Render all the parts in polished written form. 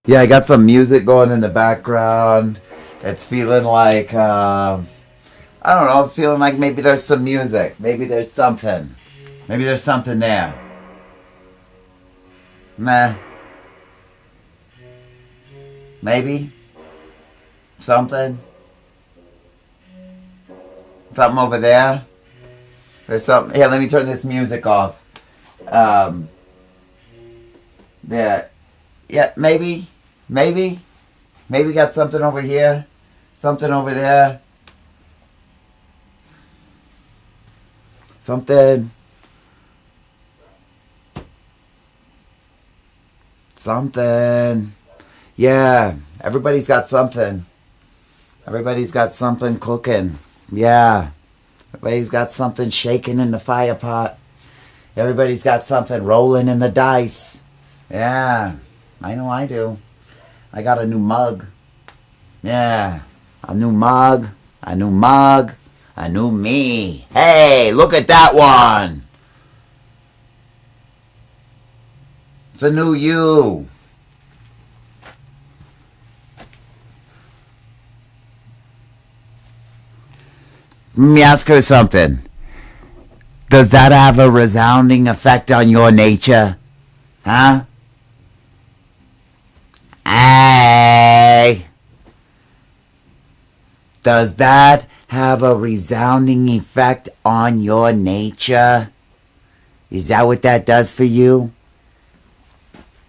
Yeah, I got some music going in the background. It's feeling like, I don't know, feeling like maybe there's some music. Maybe there's something. Maybe there's something there. Meh. Maybe. Something. Something over there. There's something. Here, let me turn this music off. Um, yeah. Yeah, maybe. Maybe. Maybe got something over here. Something over there. Something. Something. Yeah. Everybody's got something. Everybody's got something cooking. Yeah. Everybody's got something shaking in the fire pot. Everybody's got something rolling in the dice. Yeah. I know I do. I got a new mug. Yeah. A new mug. A new mug. A new me. Hey, look at that one. It's a new you. Let me ask her something. Does that have a resounding effect on your nature? Huh? Hey! Does that have a resounding effect on your nature? Is that what that does for you?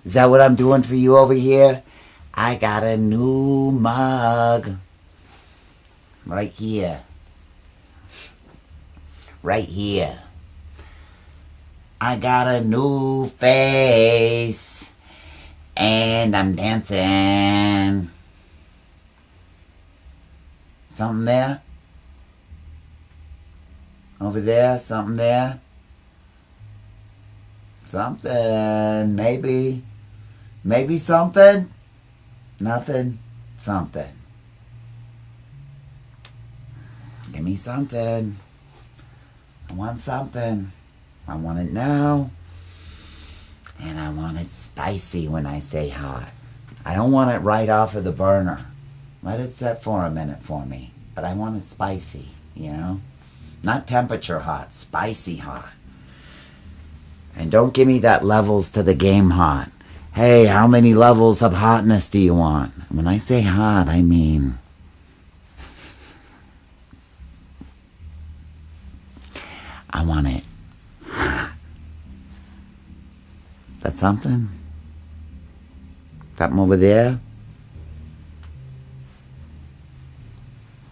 Is that what I'm doing for you over here? I got a new mug. Right here. Right here. I got a new face. And I'm dancing. Something there? Over there? Something there? Something. Maybe. Maybe something? Nothing. Something. Give me something. I want something. I want it now. And I want it spicy when I say hot. I don't want it right off of the burner. Let it set for a minute for me. But I want it spicy, you know? Not temperature hot, spicy hot. And don't give me that levels to the game hot. Hey, how many levels of hotness do you want? When I say hot, I mean... I want it hot. That's something? Something over there?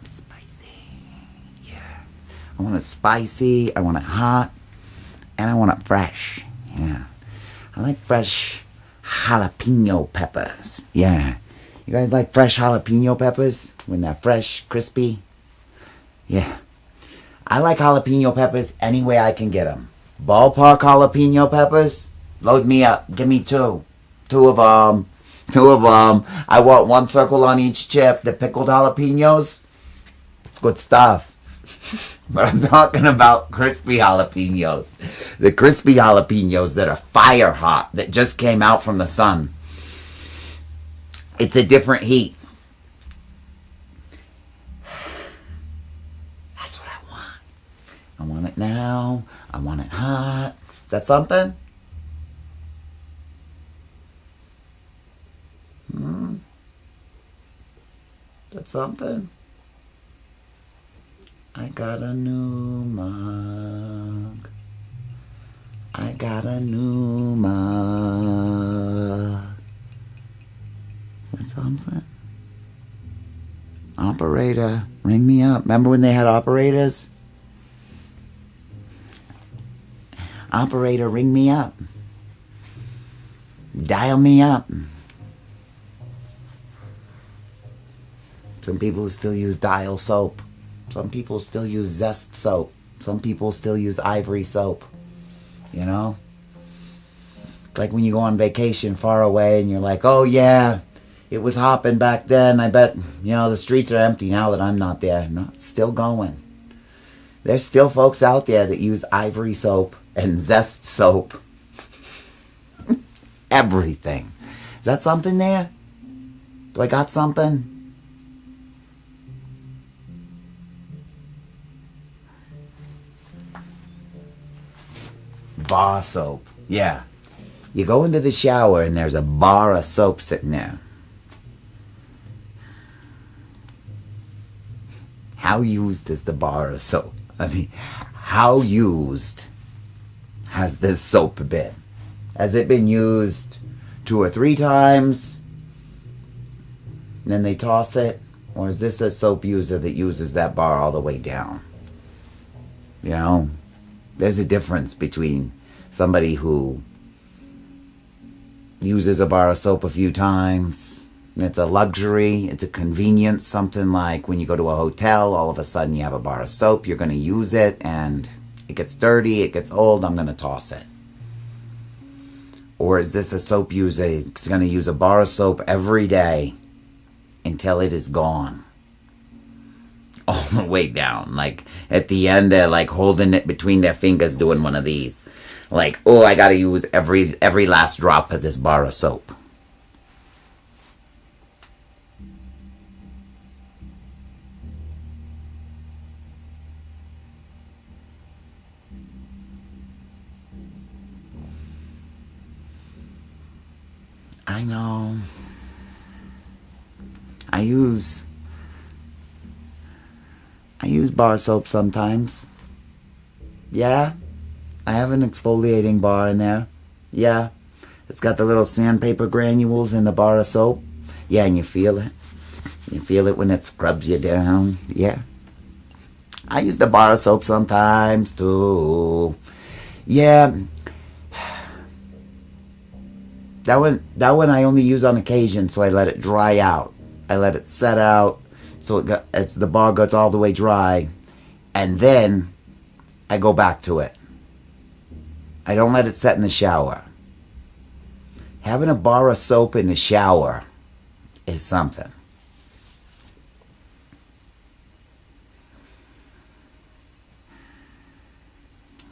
Spicy. Yeah. I want it spicy, I want it hot, and I want it fresh. Yeah. I like fresh jalapeno peppers. Yeah. You guys like fresh jalapeno peppers? When they're fresh, crispy? Yeah. I like jalapeno peppers any way I can get them. Ballpark jalapeno peppers? Load me up. Give me two. Two of them. Two of them. I want one circle on each chip. The pickled jalapenos. It's good stuff. But I'm talking about crispy jalapenos. The crispy jalapenos that are fire hot. That just came out from the sun. It's a different heat. That's what I want. I want it now. I want it hot. Is that something? That's something. I got a new mug. I got a new mug. That's something. Operator, ring me up. Remember when they had operators? Operator, ring me up. Dial me up. Some people still use Dial soap. Some people still use Zest soap. Some people still use Ivory soap. You know? It's like when you go on vacation far away and you're like, oh yeah, it was hopping back then. I bet, the streets are empty now that I'm not there. No, it's still going. There's still folks out there that use Ivory soap and Zest soap. Everything. Is that something there? Do I got something? Bar soap. Yeah. You go into the shower and there's a bar of soap sitting there. How used is the bar of soap? I mean, how used has this soap been? Has it been used 2 or 3 times? Then they toss it? Or is this a soap user that uses that bar all the way down? You know, there's a difference between somebody who uses a bar of soap a few times. It's a luxury, it's a convenience, something like when you go to a hotel, all of a sudden you have a bar of soap, you're going to use it, and it gets dirty, it gets old, I'm going to toss it. Or is this a soap user who's going to use a bar of soap every day until it is gone? All the way down. Like, at the end, they're like holding it between their fingers doing one of these. Like, oh, I got to use every last drop of this bar of soap. I know. I use bar soap sometimes. Yeah. I have an exfoliating bar in there. Yeah. It's got the little sandpaper granules in the bar of soap. Yeah, and you feel it. You feel it when it scrubs you down. Yeah. I use the bar of soap sometimes too. Yeah. That one I only use on occasion, so I let it dry out. I let it set out, so the bar gets all the way dry, and then I go back to it. I don't let it set in the shower. Having a bar of soap in the shower is something.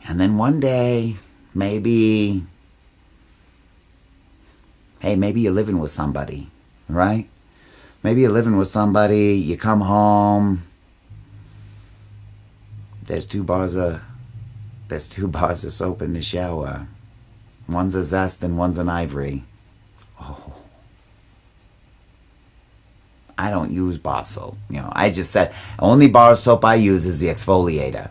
And then one day, maybe you're living with somebody, right? Maybe you're living with somebody, you come home, there's two bars of soap in the shower. One's a Zest and one's an Ivory. Oh. I don't use bar soap. You know, I just said, only bar soap I use is the exfoliator.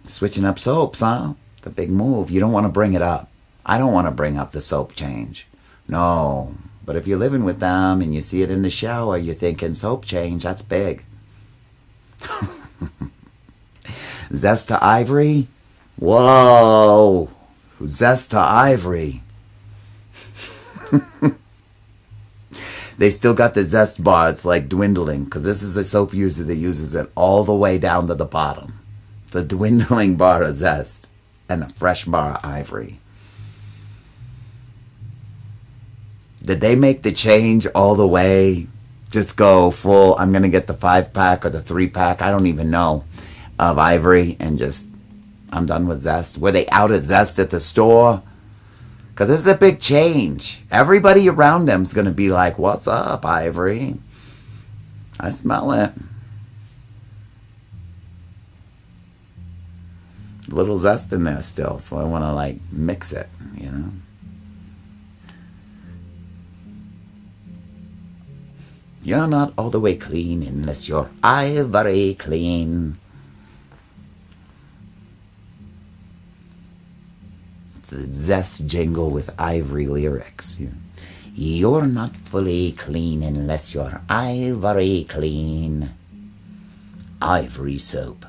Switching up soaps, huh? It's a big move. You don't want to bring it up. I don't want to bring up the soap change. No. But if you're living with them and you see it in the shower, you're thinking soap change, that's big. Zest to Ivory? Whoa. Zest to Ivory. They still got the Zest bar. It's like dwindling, because this is a soap user that uses it all the way down to the bottom. The dwindling bar of Zest and a fresh bar of Ivory. Did they make the change all the way? Just go full, I'm going to get the 5-pack or the 3-pack, I don't even know, of Ivory, and just, I'm done with Zest. Were they out of Zest at the store? Because this is a big change. Everybody around them's going to be like, what's up, Ivory? I smell it. A little Zest in there still, so I want to like mix it, you know? You're not all the way clean unless you're Ivory clean. It's the Zest jingle with Ivory lyrics. You're not fully clean unless you're Ivory clean. Ivory soap.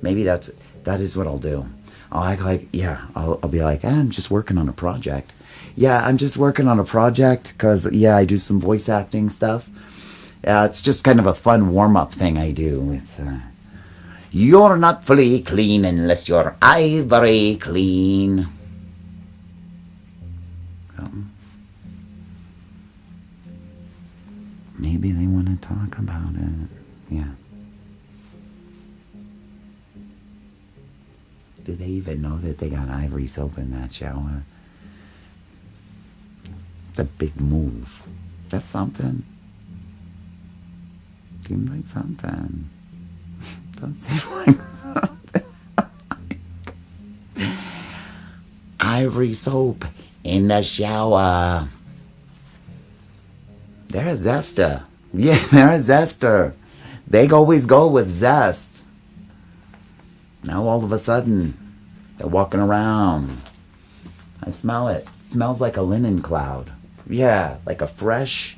Maybe that is what I'll do. I'll act like, yeah, I'll be like, I'm just working on a project. Yeah, I'm just working on a project because, yeah, I do some voice acting stuff. It's just kind of a fun warm-up thing I do. It's, you're not fully clean unless you're Ivory clean. Maybe they want to talk about it. Yeah. Do they even know that they got Ivory soap in that shower? It's a big move. That's something. Seems like something. Don't seem like something. Ivory soap in the shower. They're a zester. Yeah, they're a zester. They always go with Zest. Now all of a sudden, they're walking around. I smell it. It smells like a linen cloud. Yeah, like a fresh,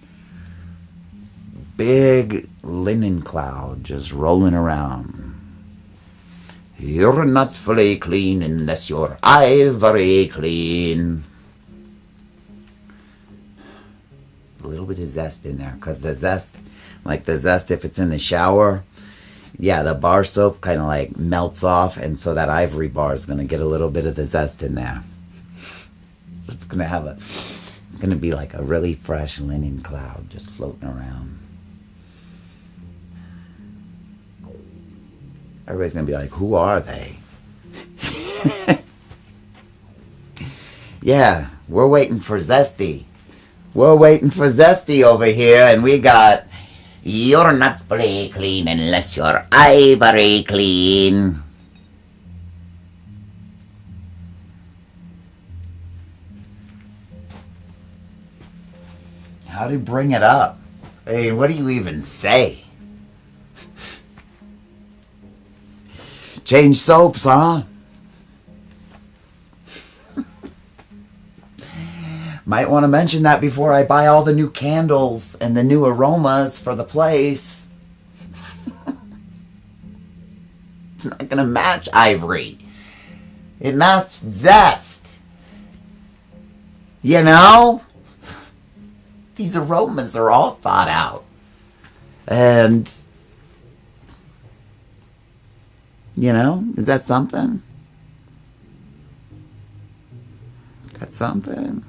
big linen cloud just rolling around. You're not fully clean unless you're ivory clean. A little bit of zest in there, because the zest, if it's in the shower, yeah, the bar soap kind of like melts off, and so that ivory bar is going to get a little bit of the zest in there. It's going to be like a really fresh linen cloud just floating around. Everybody's going to be like, who are they? Yeah, we're waiting for Zesty. We're waiting for Zesty over here, and we got, you're not fully clean unless you're ivory clean. How do you bring it up? Hey, what do you even say? Change soaps, huh? Might want to mention that before I buy all the new candles and the new aromas for the place. It's not going to match Ivory. It matched Zest. You know? These aromas are all thought out. And, you know, is that something? That's something.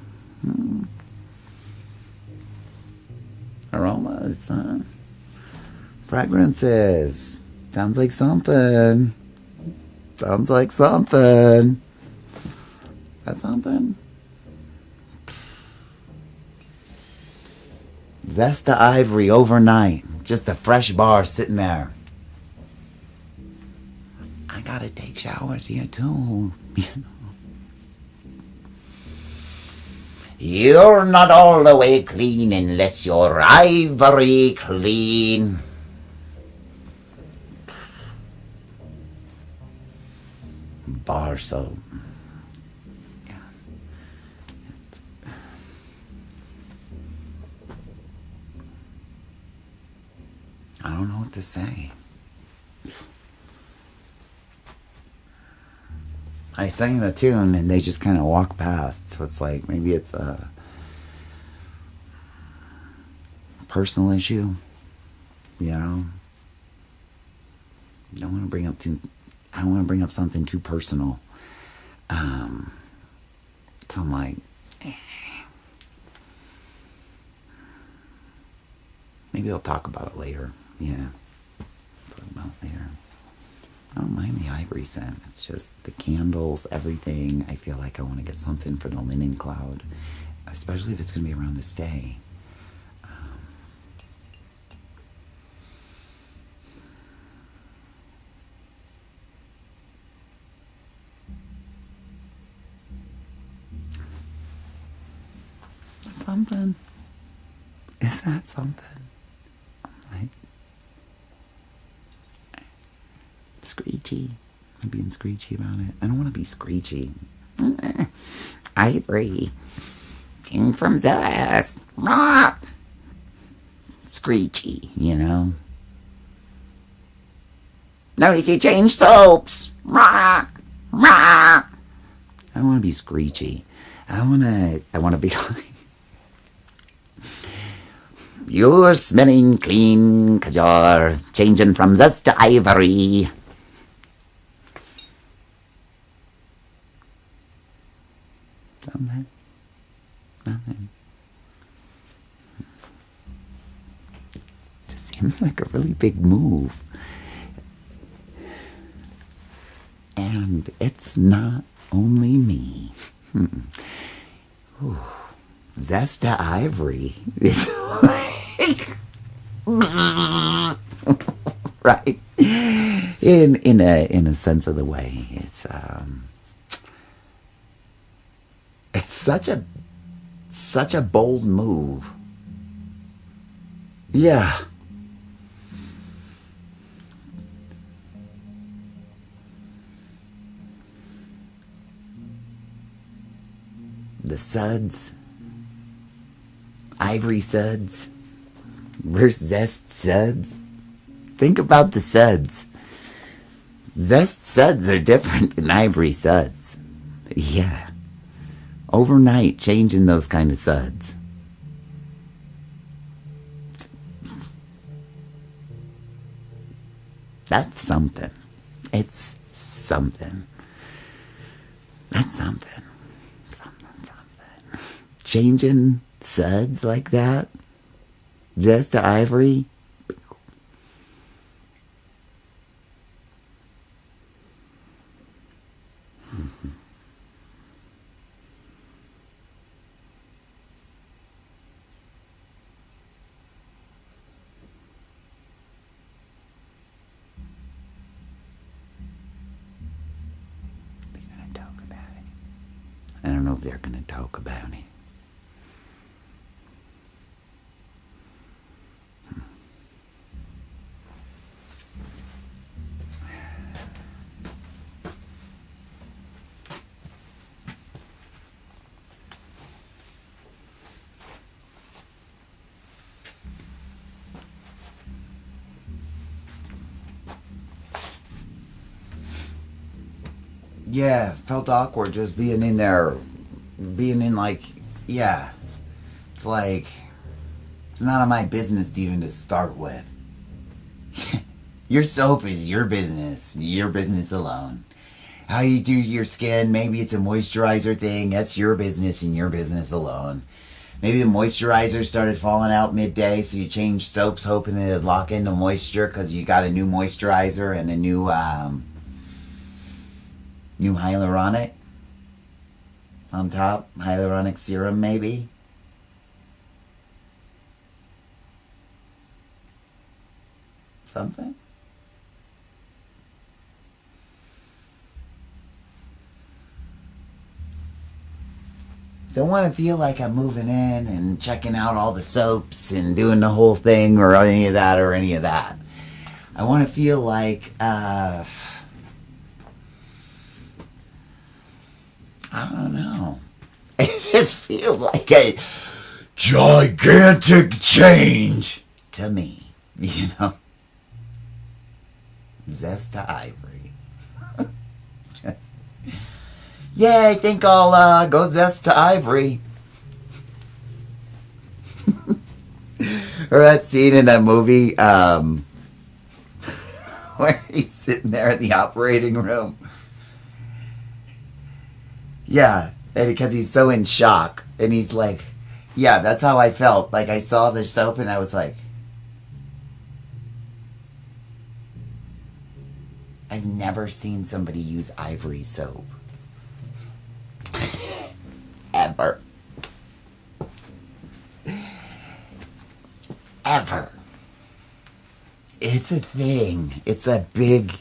Aromas, huh? Fragrances. Sounds like something. Sounds like something. That's something. Zest to Ivory overnight. Just a fresh bar sitting there. I gotta take showers here too. You know. You're not all the way clean unless you're ivory clean. Bar soap. Yeah. I don't know what to say. I sang the tune and they just kind of walk past. So it's like maybe it's a personal issue. You know? I don't want to bring up something too personal. So I'm like, maybe I'll talk about it later. Yeah. Talk about it later. I don't mind the ivory scent. It's just the candles, everything. I feel like I want to get something for the linen cloud, especially if it's going to be around to stay. Something? Is that something? I'm like, screechy. I'm being screechy about it. I don't want to be screechy. Ivory came from Zest. Screechy, you know. Notice you changed soaps. I don't want to be screechy. I want to be like, you're smelling clean, 'cause you're changing from Zest to Ivory. Nothing. Just seems like a really big move. And And it's not only me. Ooh. Zest to Ivory. It's like, right? In a sense of the way, it's such a bold move. Yeah. The suds. Ivory suds versus Zest suds. Think about the suds. Zest suds are different than Ivory suds. Yeah. Overnight changing those kind of suds. That's something. It's something. That's something. Something. Changing suds like that. Zest to Ivory. I don't know if they're going to talk about it. Yeah, felt awkward just being in there, being in like, yeah, it's like, it's none of my business even to start with. Your soap is your business alone. How you do your skin, maybe it's a moisturizer thing, that's your business and your business alone. Maybe the moisturizer started falling out midday, so you changed soaps hoping that it'd lock in the moisture because you got a new moisturizer and a new hyaluronic on top. Hyaluronic serum, maybe. Something. Don't want to feel like I'm moving in and checking out all the soaps and doing the whole thing or any of that. I want to feel like, I don't know. It just feels like a gigantic change to me, you know? Zest to Ivory. Just, yeah, I think I'll go Zest to Ivory. Or that scene in that movie where he's sitting there in the operating room. Yeah, and because he's so in shock. And he's like, yeah, that's how I felt. Like I saw the soap and I was like, I've never seen somebody use Ivory soap. Ever. Ever. It's a thing. It's a big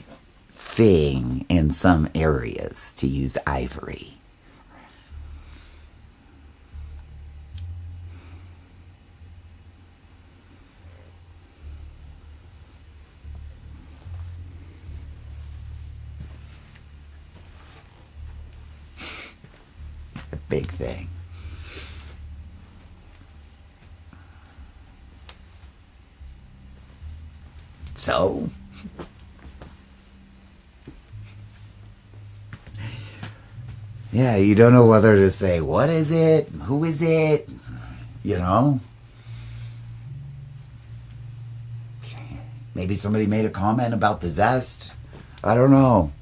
thing in some areas to use Ivory. It's a big thing. So, yeah, you don't know whether to say, what is it? Who is it? You know? Maybe somebody made a comment about the Zest. I don't know.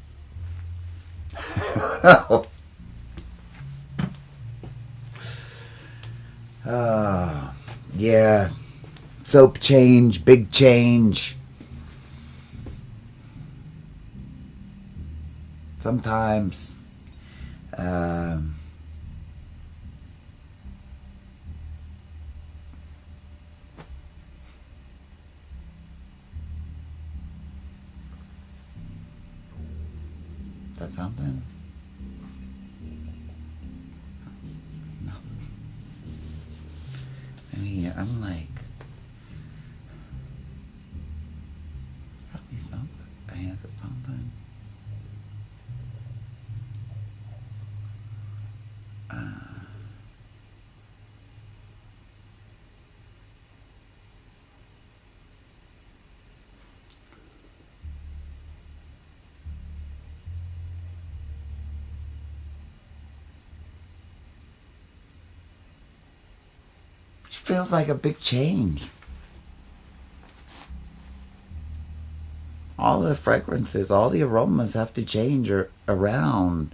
Yeah. Soap change, big change. sometimes that's something. No. I mean, I'm like, probably something. I had something. Which feels like a big change. All the fragrances, all the aromas have to change around.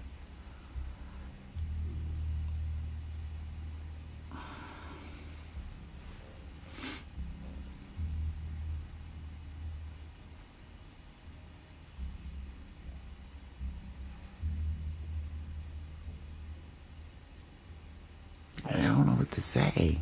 I don't know what to say.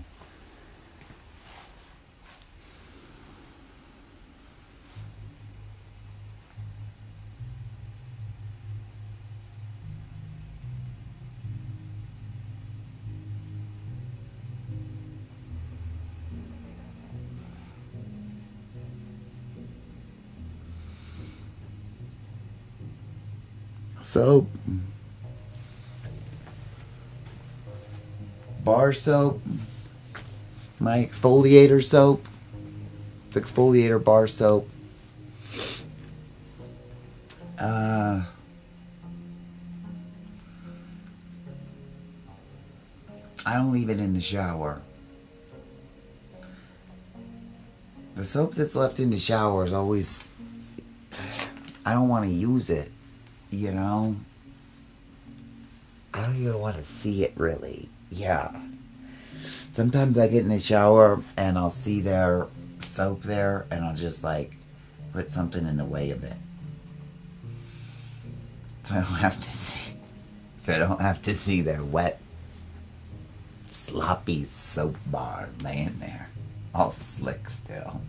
Soap, bar soap, my exfoliator soap, the exfoliator bar soap. I don't leave it in the shower. The soap that's left in the shower is always, I don't want to use it, you know? I don't even want to see it really. Yeah. Sometimes I get in the shower and I'll see their soap there and I'll just like put something in the way of it. So I don't have to see their wet, sloppy soap bar laying there, all slick still.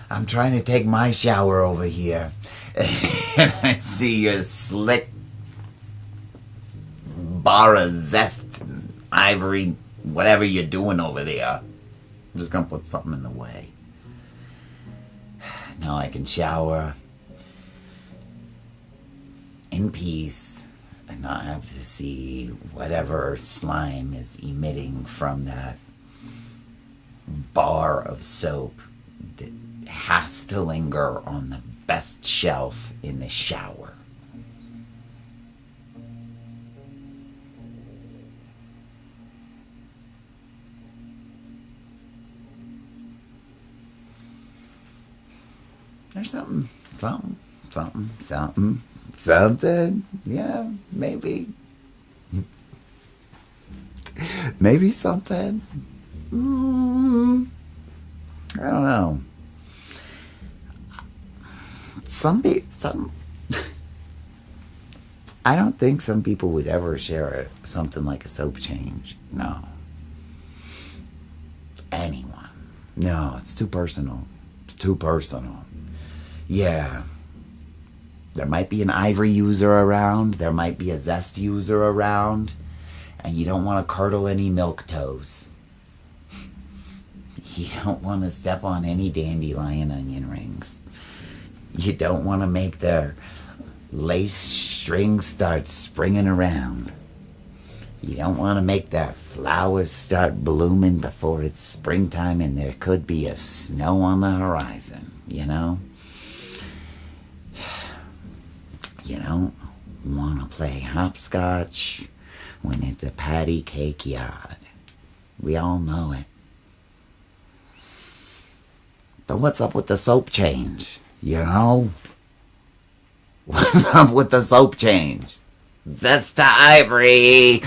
I'm trying to take my shower over here, and I see your slick bar of Zest and Ivory, whatever you're doing over there. I'm just gonna put something in the way. Now I can shower in peace and not have to see whatever slime is emitting from that bar of soap that has to linger on the best shelf in the shower. There's something. Yeah, maybe. Maybe something. I don't know. I don't think some people would ever share something like a soap change. No. Anyone. No, it's too personal. It's too personal. Yeah. There might be an Ivory user around. There might be a Zest user around. And you don't want to curdle any milk toes. You don't want to step on any dandelion onion rings. You don't want to make their lace strings start springing around. You don't want to make their flowers start blooming before it's springtime and there could be a snow on the horizon, you know? You don't want to play hopscotch when it's a patty cake yard. We all know it. But what's up with the soap change? You know? What's up with the soap change? Zest to Ivory!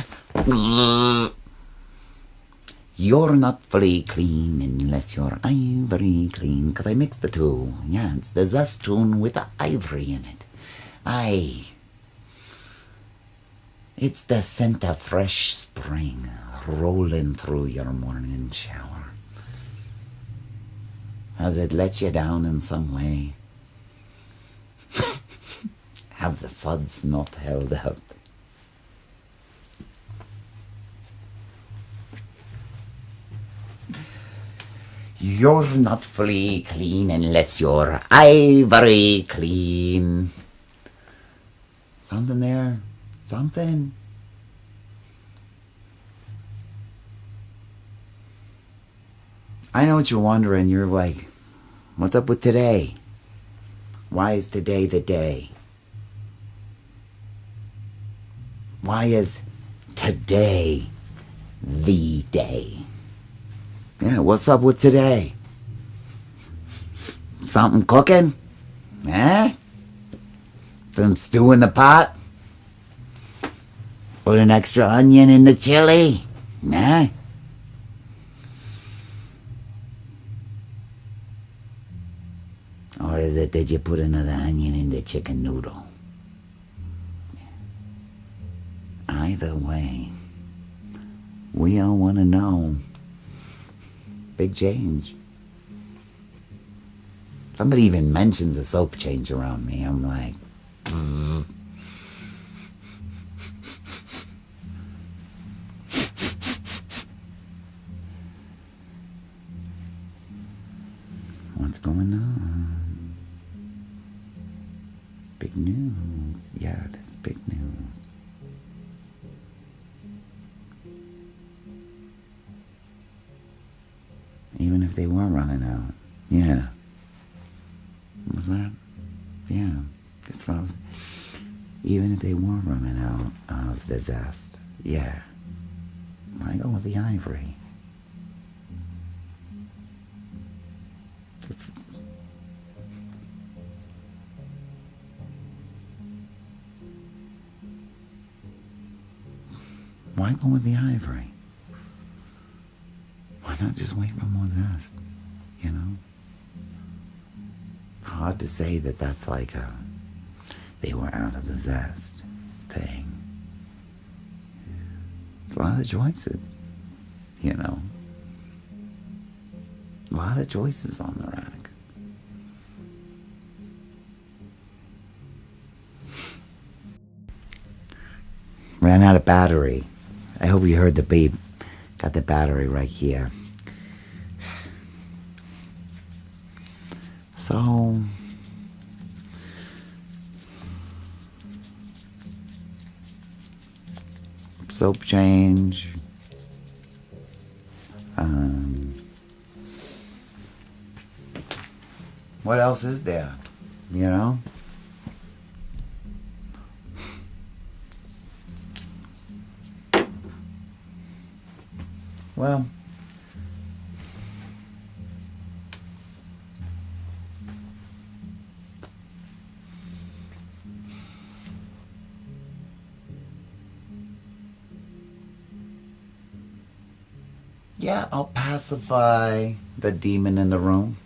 You're not fully clean unless you're Ivory clean. Because I mixed the two. Yeah, it's the Zest tune with the Ivory in it. Aye. It's the scent of fresh spring rolling through your morning shower. Has it let you down in some way? Have the suds not held out? You're not fully clean unless you're ivory clean. Something there? Something? I know what you're wondering. You're like, what's up with today? Why is today the day? Why is today the day? Yeah, what's up with today? Something cooking? Eh? Some stew in the pot? Put an extra onion in the chili? Nah? Or is it, did you put another onion in the chicken noodle? Either way, we all want to know. Big change. Somebody even mentions the soap change around me. I'm like, what's going on? Big news. Yeah, that's big news. Even if they were running out. Yeah. Was that? Yeah. That's what I was. Even if they were running out of the Zest. Yeah. I go with the Ivory. Why go with the Ivory? Why not just wait for more Zest? You know? Hard to say that that's like a they were out of the Zest thing. There's a lot of choices, you know? A lot of choices on the rack. Ran out of battery. I hope you heard the beep. Got the battery right here. So, soap change. What else is there? You know? Well, yeah, I'll pacify the demon in the room.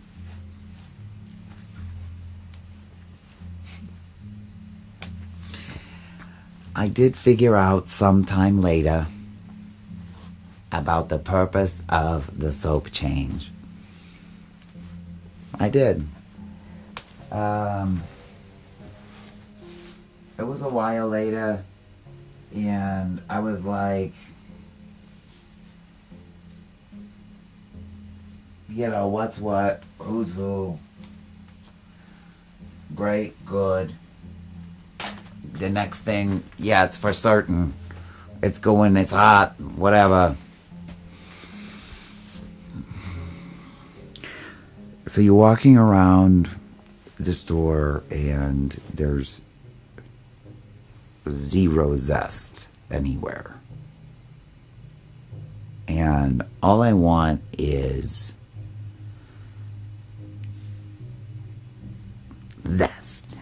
I did figure out sometime later about the purpose of the soap change. I did. It was a while later, and I was like, you know, what's what, who's who, great, good. The next thing, yeah, it's for certain. It's going, it's hot, whatever. So you're walking around the store and there's zero Zest anywhere. And all I want is Zest.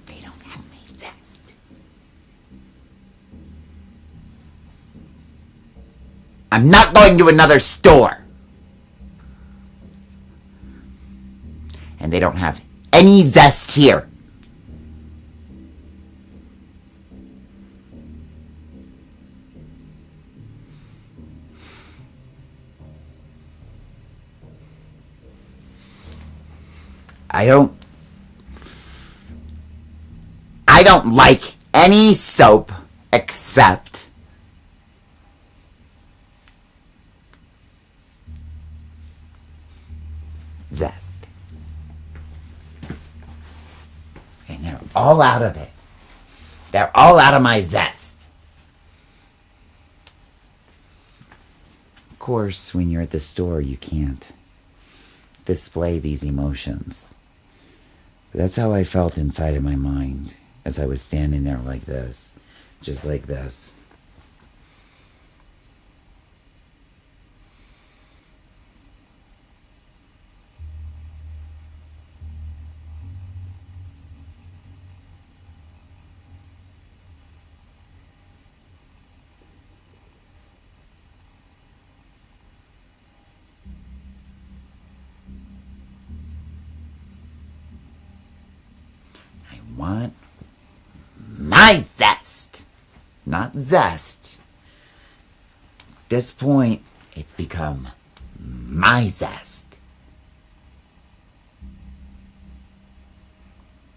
They don't have any Zest. I'm not going to another store. And they don't have any Zest here. I don't like any soap except Zest. And they're all out of it. They're all out of my Zest. Of course, when you're at the store, you can't display these emotions. That's how I felt inside of my mind as I was standing there like this, just like this. I want my Zest, not Zest. At this point, it's become my Zest.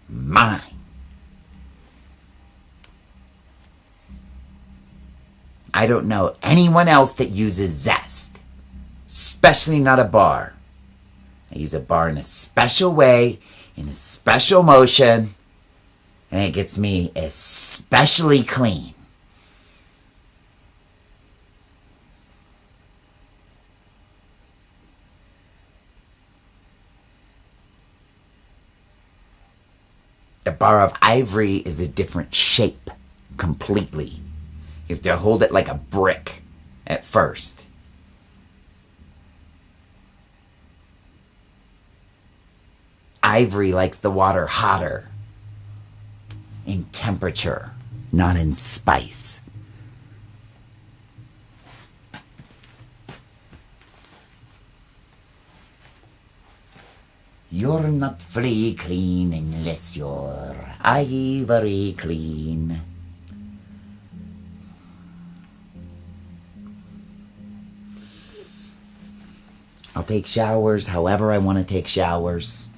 Mine. I don't know anyone else that uses Zest, especially not a bar. I use a bar in a special way, in a special motion, and it gets me especially clean. The bar of Ivory is a different shape completely. You have to hold it like a brick at first. Ivory likes the water hotter in temperature, not in spice. You're not fully clean unless you're Ivory clean. I'll take showers however I want to take showers.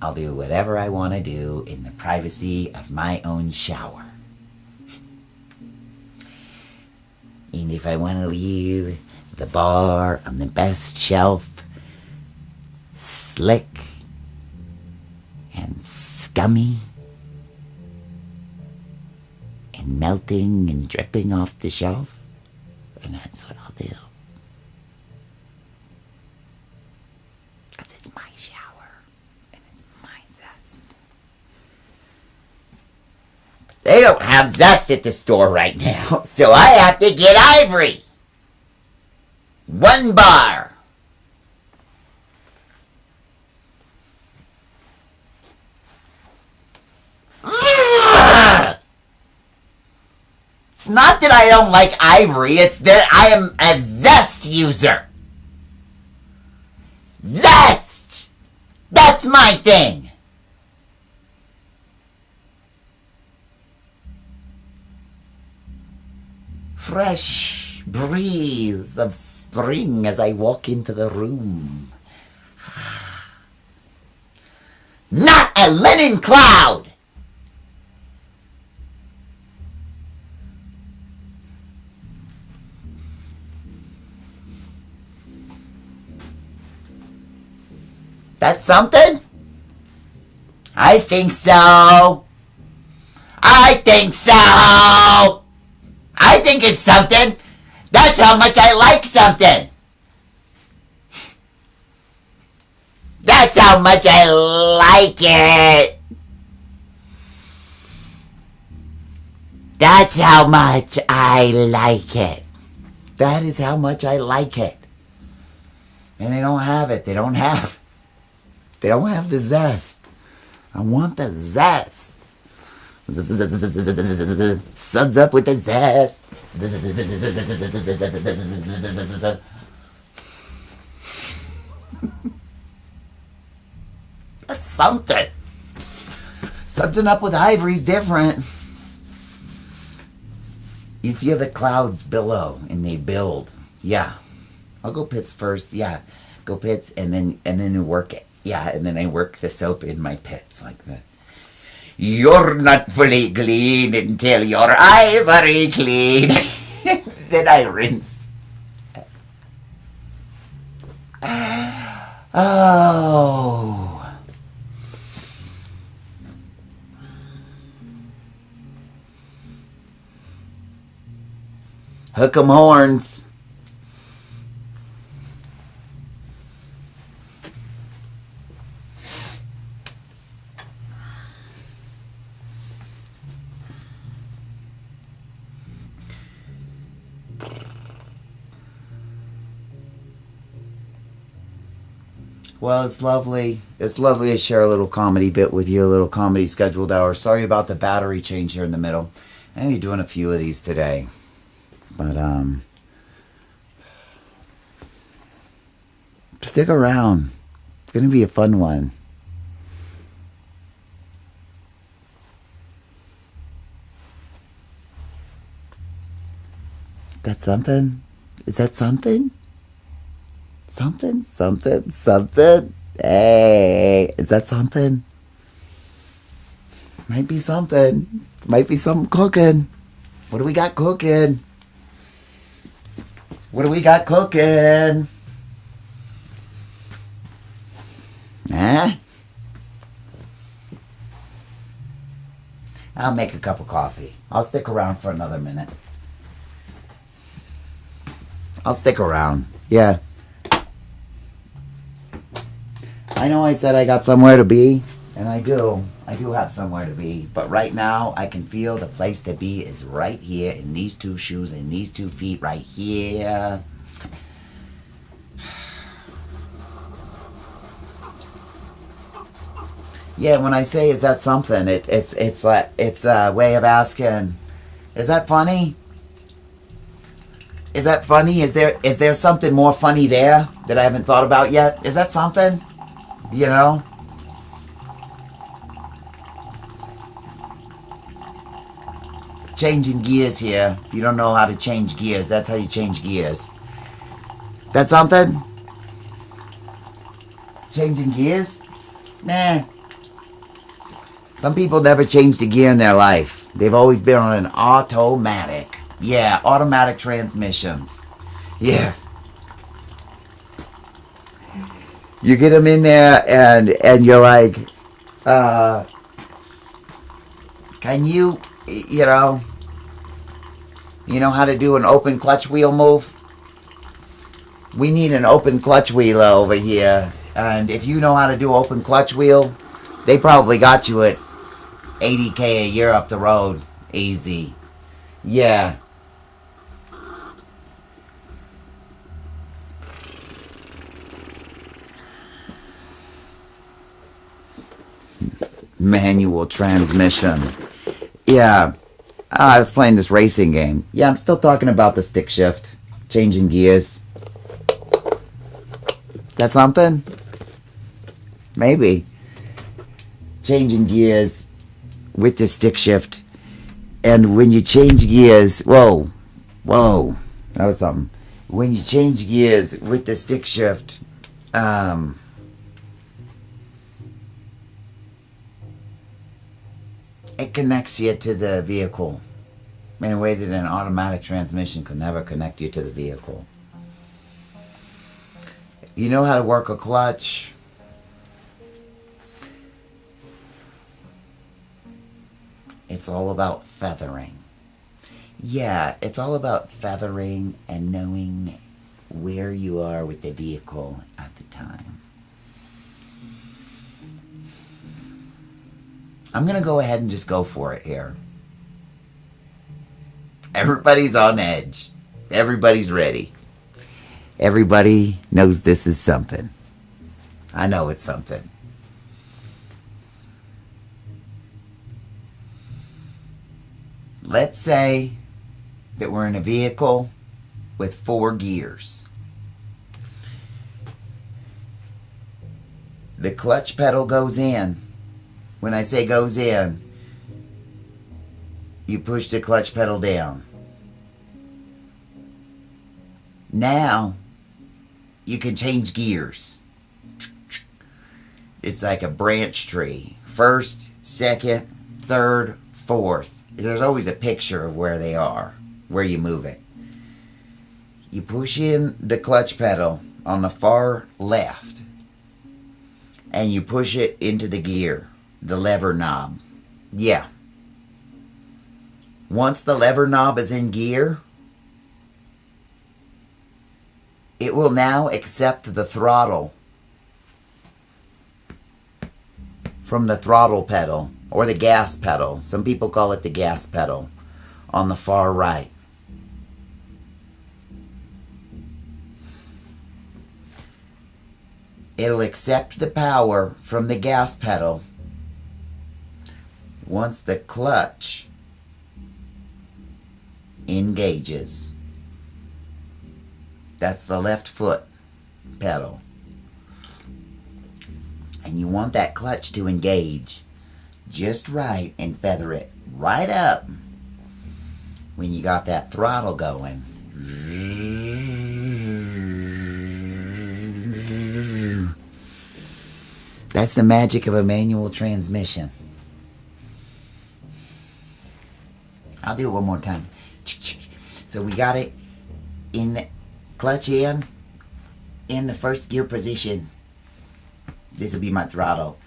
I'll do whatever I want to do in the privacy of my own shower. And if I want to leave the bar on the best shelf, slick and scummy and melting and dripping off the shelf, then that's what I'll do. Because it's my shower and it's my Zest. But they don't have Zest at the store right now, so I have to get Ivory. One bar. It's not that I don't like Ivory, it's that I am a Zest user. Zest! That's my thing! Fresh breeze of spring as I walk into the room. Not a linen cloud! That's something? I think so. I think so. I think it's something. That's how much I like something. That's how much I like it. That's how much I like it. That is how much I like it. And they don't have it. They don't have the Zest. I want the Zest. Suds up with the Zest. That's something. Something up with Ivory's different. You feel the clouds billow and they build. Yeah. I'll go pits first. Yeah. Go pits and then work it. Yeah, and then I work the soap in my pits like that. You're not fully clean until you're ivory clean. Then I rinse. Oh. Hook 'em horns. Well, it's lovely. It's lovely to share a little comedy bit with you, a little comedy scheduled hour. Sorry about the battery change here in the middle. I'm going to be doing a few of these today. But, stick around. It's going to be a fun one. That's something? Is that something? Something? Hey, is that something? Might be something. Might be something cooking. What do we got cooking? What do we got cooking? Huh? I'll make a cup of coffee. I'll stick around for another minute. I'll stick around. Yeah. I know I said I got somewhere to be, and I do. I do have somewhere to be. But right now, I can feel the place to be is right here in these two shoes and these 2 feet right here. Yeah, when I say is that something, it's like it's a way of asking, is that funny? Is that funny? Is there something more funny there that I haven't thought about yet? Is that something? You know? Changing gears here. If you don't know how to change gears, that's how you change gears. That something? Changing gears? Nah. Some people never changed a gear in their life. They've always been on an automatic. Yeah, automatic transmissions. Yeah. You get them in there and you're like, can you know how to do an open clutch wheel move? We need an open clutch wheel over here. And if you know how to do open clutch wheel, they probably got you at $80K a year up the road. Easy. Yeah. Manual transmission. Yeah. I was playing this racing game. Yeah, I'm still talking about the stick shift. Changing gears. That something? Maybe. Changing gears with the stick shift. And when you change gears... Whoa. That was something. When you change gears with the stick shift... it connects you to the vehicle in a way that an automatic transmission could never connect you to the vehicle. You know how to work a clutch. It's all about feathering. Yeah, it's all about feathering and knowing where you are with the vehicle at the time. I'm going to go ahead and just go for it here. Everybody's on edge. Everybody's ready. Everybody knows this is something. I know it's something. Let's say that we're in a vehicle with 4 gears. The clutch pedal goes in. When I say goes in, you push the clutch pedal down. Now, you can change gears. It's like a branch tree. First, second, third, fourth. There's always a picture of where they are, where you move it. You push in the clutch pedal on the far left, and you push it into the gear, the lever knob. Yeah. Once the lever knob is in gear, it will now accept the throttle from the throttle pedal, or the gas pedal. Some people call it the gas pedal, on the far right. It'll accept the power from the gas pedal once the clutch engages. That's the left foot pedal. And you want that clutch to engage just right and feather it right up when you got that throttle going. That's the magic of a manual transmission. I'll do it one more time. So we got it in clutch in the first gear position. This will be my throttle.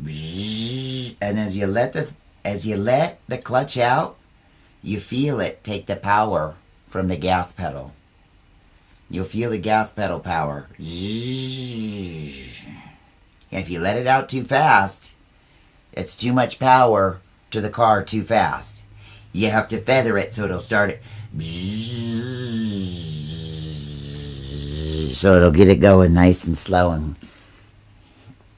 And as you let the clutch out, you feel it take the power from the gas pedal. You'll feel the gas pedal power. If you let it out too fast, it's too much power to the car too fast. You have to feather it so it'll start it. So it'll get it going nice and slow. And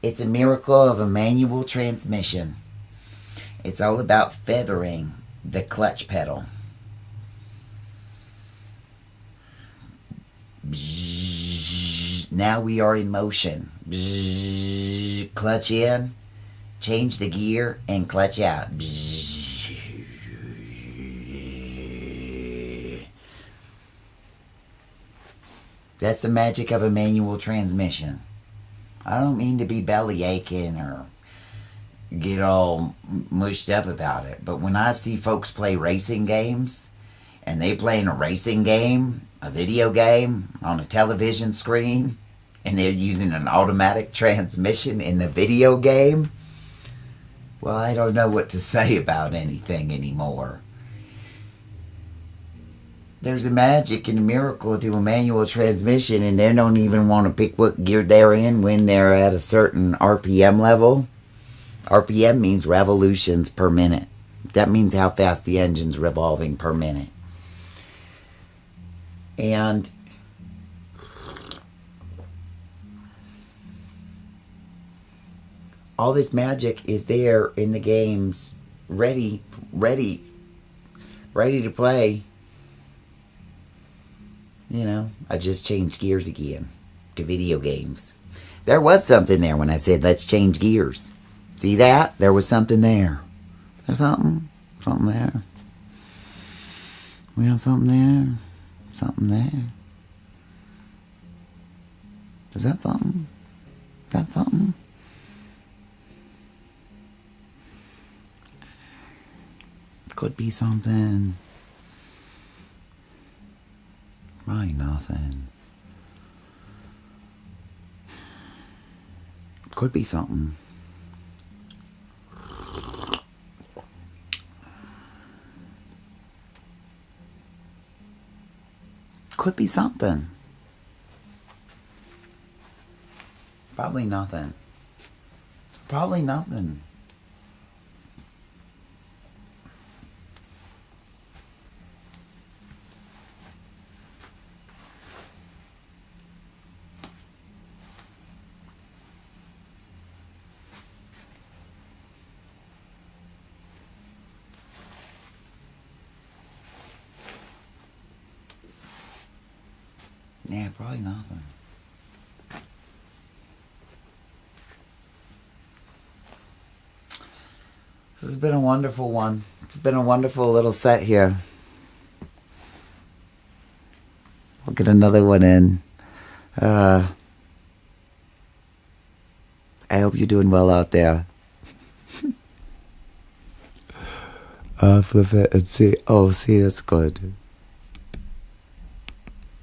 it's a miracle of a manual transmission. It's all about feathering the clutch pedal. Now we are in motion. Clutch in, change the gear, and clutch out. That's the magic of a manual transmission. I don't mean to be belly aching or get all mushed up about it, but when I see folks play racing games, and they play in a racing game, a video game, on a television screen, and they're using an automatic transmission in the video game, well, I don't know what to say about anything anymore. There's a magic and a miracle to a manual transmission, and they don't even want to pick what gear they're in when they're at a certain RPM level. RPM means revolutions per minute. That means how fast the engine's revolving per minute. And all this magic is there in the games, ready to play. You know, I just changed gears again to video games. There was something there when I said, let's change gears. See that? There was something there. There's something there. We have something there. Something there. Is that something? That something? Could be something. Why nothing? Could be something. Could be something. Probably nothing. Probably nothing. Yeah, probably nothing. This has been a wonderful one. It's been a wonderful little set here. We'll get another one in. I hope you're doing well out there. Flip it and see. Oh, see, that's good.